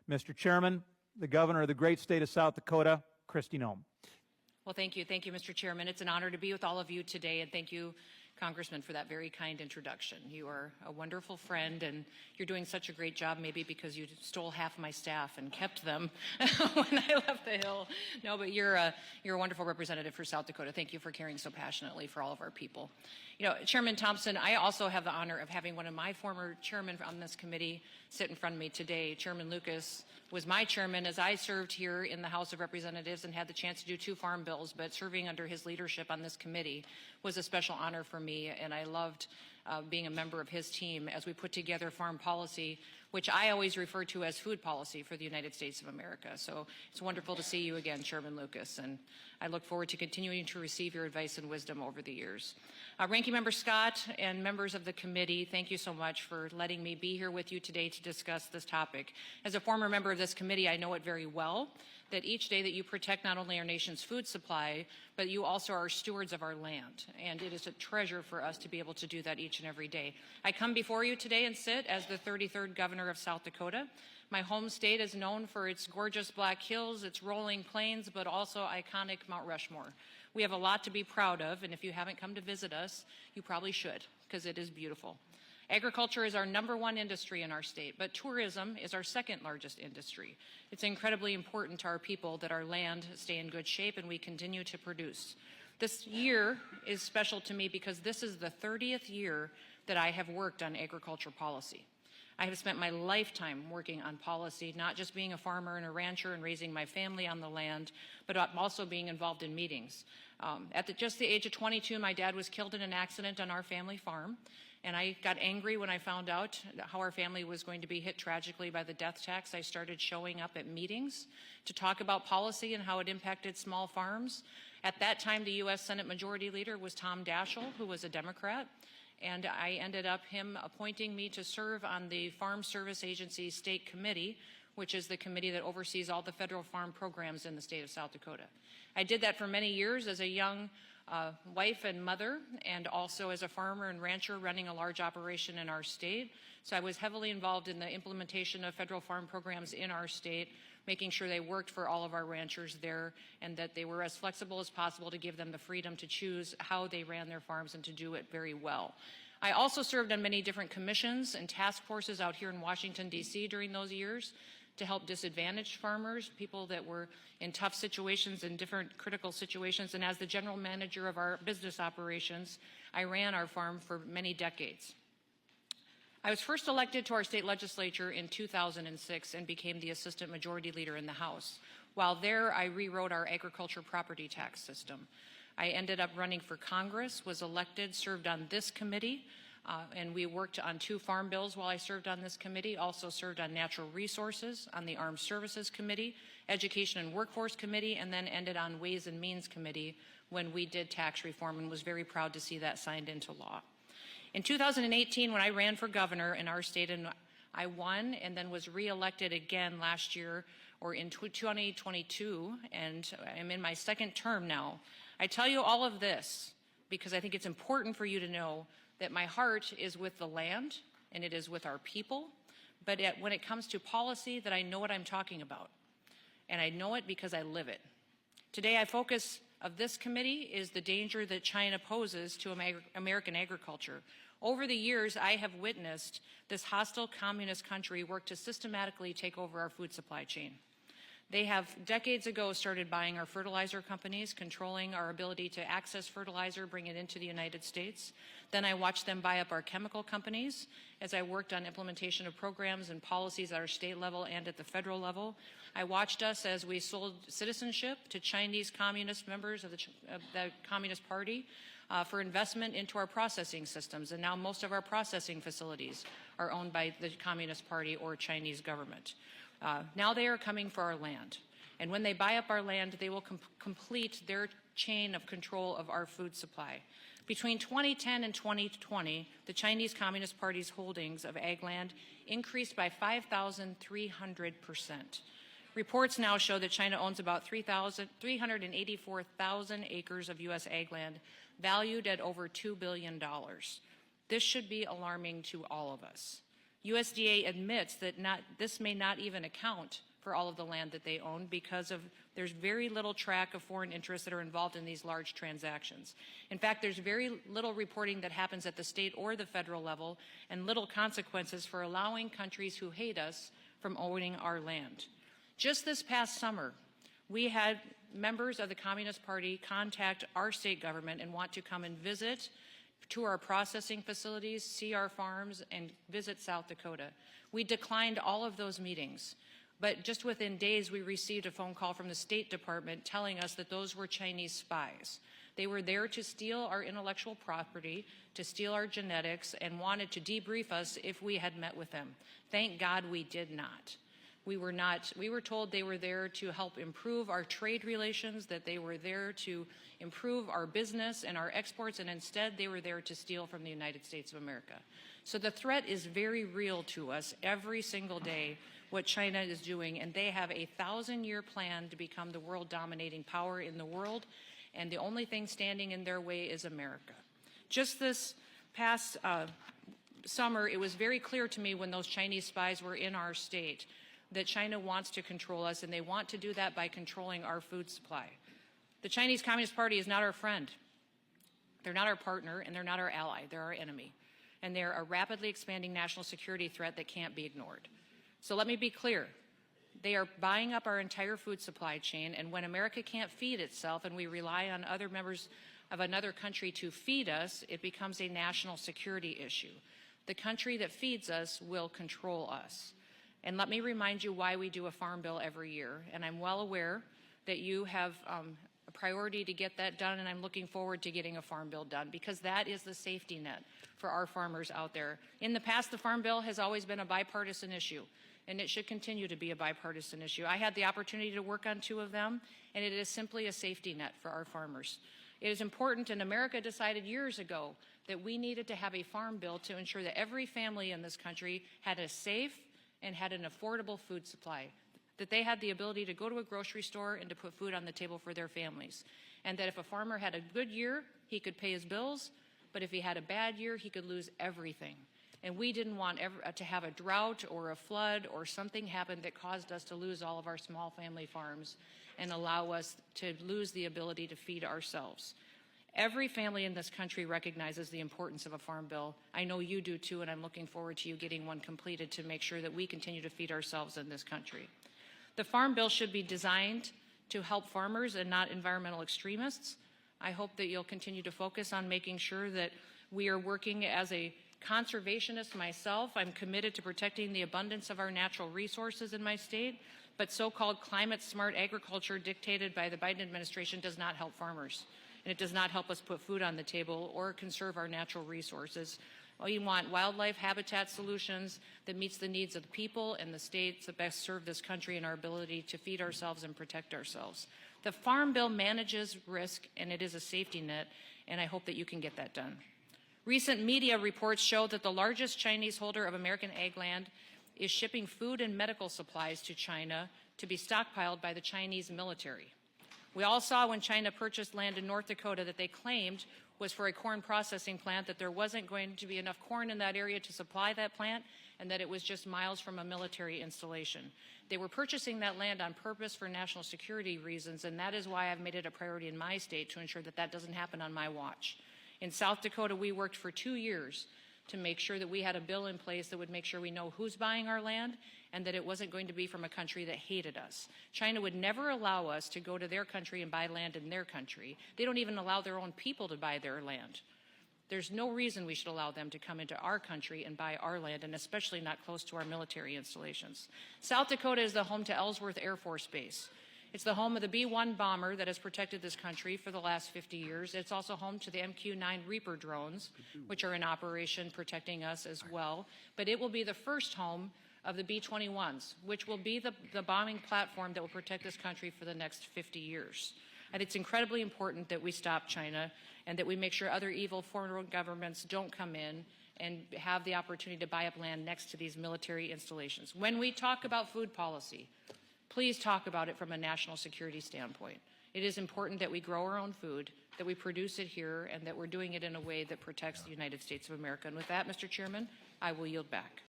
Mr. Chairman, the Governor of the great state of South Dakota, Kristi Noem. Well, thank you. Thank you, Mr. Chairman. It's an honor to be with all of you today, and thank you, Congressman, for that very kind introduction. You are a wonderful friend, and you're doing such a great job, maybe because you stole half of my staff and kept them when I left the Hill. No, but you're a wonderful representative for South Dakota. Thank you for caring so passionately for all of our people. You know, Chairman Thompson, I also have the honor of having one of my former chairmen on this committee sit in front of me today. Chairman Lucas was my chairman as I served here in the House of Representatives and had the chance to do 2 farm bills, but serving under his leadership on this committee was a special honor for me, and I loved being a member of his team as we put together farm policy, which I always refer to as food policy for the United States of America. So it's wonderful to see you again, Chairman Lucas, and I look forward to continuing to receive your advice and wisdom over the years. Ranking Member Scott and members of the committee, thank you so much for letting me be here with you today to discuss this topic. As a former member of this committee, I know it very well, that each day that you protect not only our nation's food supply, but you also are stewards of our land. And it is a treasure for us to be able to do that each and every day. I come before you today and sit as the 33rd Governor of South Dakota. My home state is known for its gorgeous Black Hills, its rolling plains, but also iconic Mount Rushmore. We have a lot to be proud of, and if you haven't come to visit us, you probably should, because it is beautiful. Agriculture is our #1 industry in our state, but tourism is our 2nd largest industry. It's incredibly important to our people that our land stay in good shape and we continue to produce. This year is special to me because this is the 30th year that I have worked on agriculture policy. I have spent my lifetime working on policy, not just being a farmer and a rancher and raising my family on the land, but also being involved in meetings. At just the age of 22, my dad was killed in an accident on our family farm, and I got angry when I found out how our family was going to be hit tragically by the death tax. I started showing up at meetings to talk about policy and how it impacted small farms. At that time, the U.S. Senate Majority Leader was Tom Daschle, who was a Democrat. And I ended up him appointing me to serve on the Farm Service Agency State Committee, which is the committee that oversees all the federal farm programs in the state of South Dakota. I did that for many years as a young wife and mother, and also as a farmer and rancher running a large operation in our state. So I was heavily involved in the implementation of federal farm programs in our state, making sure they worked for all of our ranchers there and that they were as flexible as possible to give them the freedom to choose how they ran their farms and to do it very well. I also served on many different commissions and task forces out here in Washington, D.C. during those years to help disadvantaged farmers, people that were in tough situations and different critical situations. And as the general manager of our business operations, I ran our farm for many decades. I was first elected to our state legislature in 2006 and became the Assistant Majority Leader in the House. While there, I rewrote our agriculture property tax system. I ended up running for Congress, was elected, served on this committee, and we worked on 2 farm bills while I served on this committee, also served on natural resources, on the Armed Services Committee, Education and Workforce Committee, and then ended on Ways and Means Committee when we did tax reform, and was very proud to see that signed into law. In 2018, when I ran for governor in our state, and I won and then was reelected again last year, or in 2022, and I'm in my 2nd term now. I tell you all of this because I think it's important for you to know that my heart is with the land and it is with our people, but when it comes to policy, that I know what I'm talking about. And I know it because I live it. Today, our focus of this committee is the danger that China poses to American agriculture. Over the years, I have witnessed this hostile communist country work to systematically take over our food supply chain. They have decades ago started buying our fertilizer companies, controlling our ability to access fertilizer, bring it into the United States. Then I watched them buy up our chemical companies as I worked on implementation of programs and policies at our state level and at the federal level. I watched us as we sold citizenship to Chinese communist members of the Communist Party for investment into our processing systems. And now most of our processing facilities are owned by the Communist Party or Chinese government. Now they are coming for our land. And when they buy up our land, they will complete their chain of control of our food supply. Between 2010 and 2020, the Chinese Communist Party's holdings of ag land increased by 5,300%. Reports now show that China owns about 384,000 acres of U.S. ag land, valued at over $2 billion. This should be alarming to all of us. USDA admits that this may not even account for all of the land that they own because there's very little track of foreign interests that are involved in these large transactions. In fact, there's very little reporting that happens at the state or the federal level, and little consequences for allowing countries who hate us from owning our land. Just this past summer, we had members of the Communist Party contact our state government and want to come and visit to our processing facilities, see our farms, and visit South Dakota. We declined all of those meetings, but just within days we received a phone call from the State Department telling us that those were Chinese spies. They were there to steal our intellectual property, to steal our genetics, and wanted to debrief us if we had met with them. Thank God we did not. We were told they were there to help improve our trade relations, that they were there to improve our business and our exports, and instead they were there to steal from the United States of America. So the threat is very real to us every single day, what China is doing, and they have a 1,000-year plan to become the world dominating power in the world, and the only thing standing in their way is America. Just this past summer, it was very clear to me when those Chinese spies were in our state that China wants to control us, and they want to do that by controlling our food supply. The Chinese Communist Party is not our friend. They're not our partner, and they're not our ally. They're our enemy. And they're a rapidly expanding national security threat that can't be ignored. So let me be clear. They are buying up our entire food supply chain, and when America can't feed itself and we rely on other members of another country to feed us, it becomes a national security issue. The country that feeds us will control us. And let me remind you why we do a farm bill every year. And I'm well aware that you have a priority to get that done, and I'm looking forward to getting a farm bill done because that is the safety net for our farmers out there. In the past, the farm bill has always been a bipartisan issue, and it should continue to be a bipartisan issue. I had the opportunity to work on 2 of them, and it is simply a safety net for our farmers. It is important, and America decided years ago that we needed to have a farm bill to ensure that every family in this country had a safe and had an affordable food supply, that they had the ability to go to a grocery store and to put food on the table for their families, and that if a farmer had a good year, he could pay his bills, but if he had a bad year, he could lose everything. And we didn't want to have a drought or a flood or something happen that caused us to lose all of our small family farms and allow us to lose the ability to feed ourselves. Every family in this country recognizes the importance of a farm bill. I know you do too, and I'm looking forward to you getting one completed to make sure that we continue to feed ourselves in this country. The farm bill should be designed to help farmers and not environmental extremists. I hope that you'll continue to focus on making sure that we are working as a conservationist myself. I'm committed to protecting the abundance of our natural resources in my state, but so-called climate-smart agriculture dictated by the Biden administration does not help farmers. And it does not help us put food on the table or conserve our natural resources. We want wildlife habitat solutions that meets the needs of the people and the states that best serve this country and our ability to feed ourselves and protect ourselves. The Farm Bill manages risk, and it is a safety net, and I hope that you can get that done. Recent media reports show that the largest Chinese holder of American ag land is shipping food and medical supplies to China to be stockpiled by the Chinese military. We all saw when China purchased land in North Dakota that they claimed was for a corn processing plant, that there wasn't going to be enough corn in that area to supply that plant, and that it was just miles from a military installation. They were purchasing that land on purpose for national security reasons, and that is why I've made it a priority in my state to ensure that that doesn't happen on my watch. In South Dakota, we worked for 2 years to make sure that we had a bill in place that would make sure we know who's buying our land and that it wasn't going to be from a country that hated us. China would never allow us to go to their country and buy land in their country. They don't even allow their own people to buy their land. There's no reason we should allow them to come into our country and buy our land, and especially not close to our military installations. South Dakota is the home to Ellsworth Air Force Base. It's the home of the B-1 bomber that has protected this country for the last 50 years. It's also home to the MQ-9 Reaper drones, which are in operation protecting us as well. But it will be the first home of the B-21s, which will be the bombing platform that will protect this country for the next 50 years. And it's incredibly important that we stop China and that we make sure other evil foreign governments don't come in and have the opportunity to buy up land next to these military installations. When we talk about food policy, please talk about it from a national security standpoint. It is important that we grow our own food, that we produce it here, and that we're doing it in a way that protects the United States of America. And with that, Mr. Chairman, I will yield back.